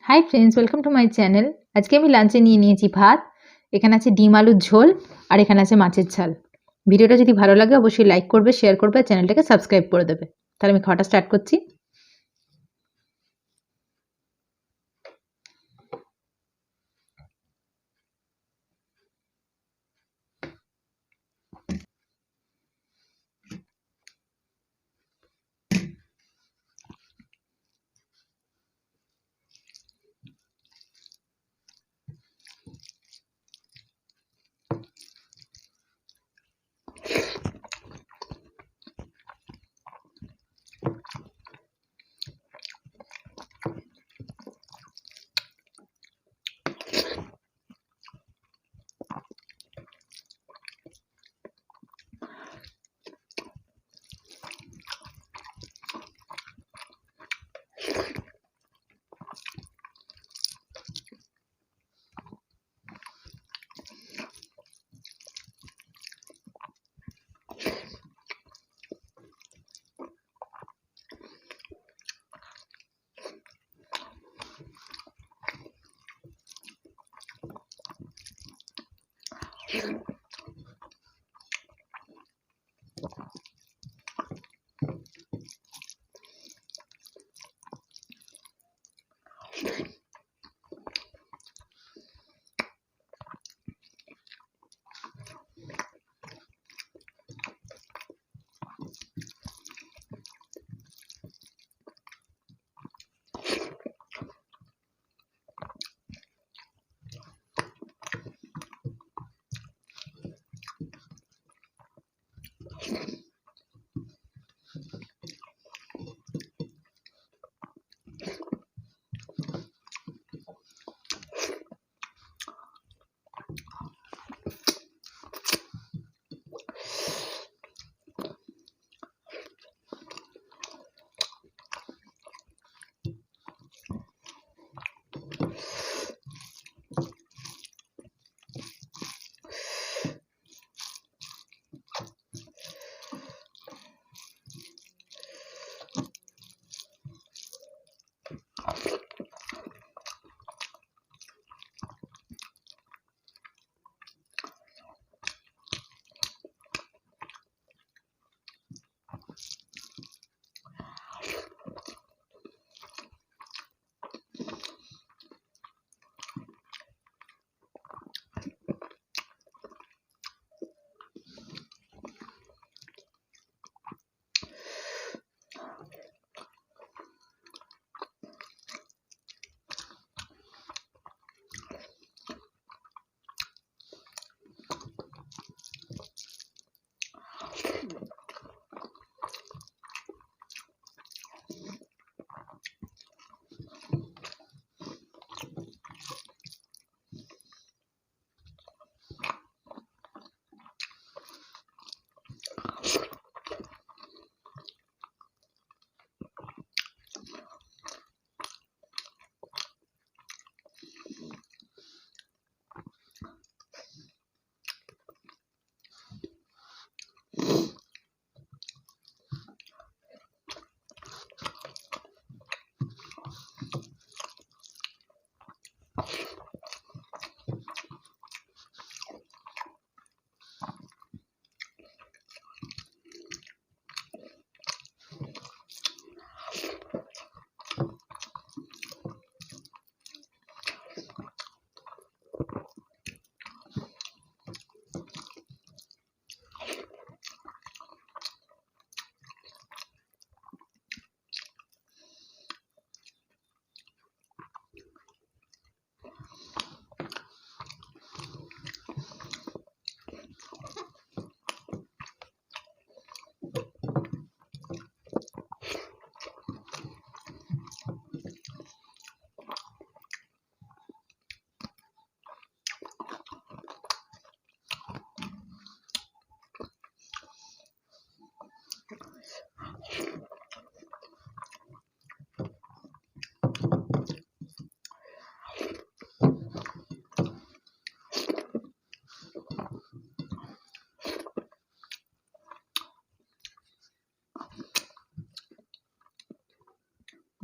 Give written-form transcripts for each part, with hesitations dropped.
Hi friends, welcome to my channel. আজকে আমি লাঞ্চে নিয়ে নিয়েছি ভাত, এখানে আছে ডিম আলুর ঝোল, আর এখানে আছে মাছের ঝাল। ভিডিওটা যদি ভালো লাগে অবশ্যই লাইক করবে, শেয়ার করবে, আর চ্যানেলটাকে সাবস্ক্রাইব করে দেবে। তাহলে আমি খাওয়াটা স্টার্ট করছি।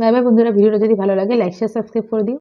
বাই বাই বন্ধুরা, ভিডিওটা যদি ভালো লাগে লাইক শেয়ার সাবস্ক্রাইব করে দিও।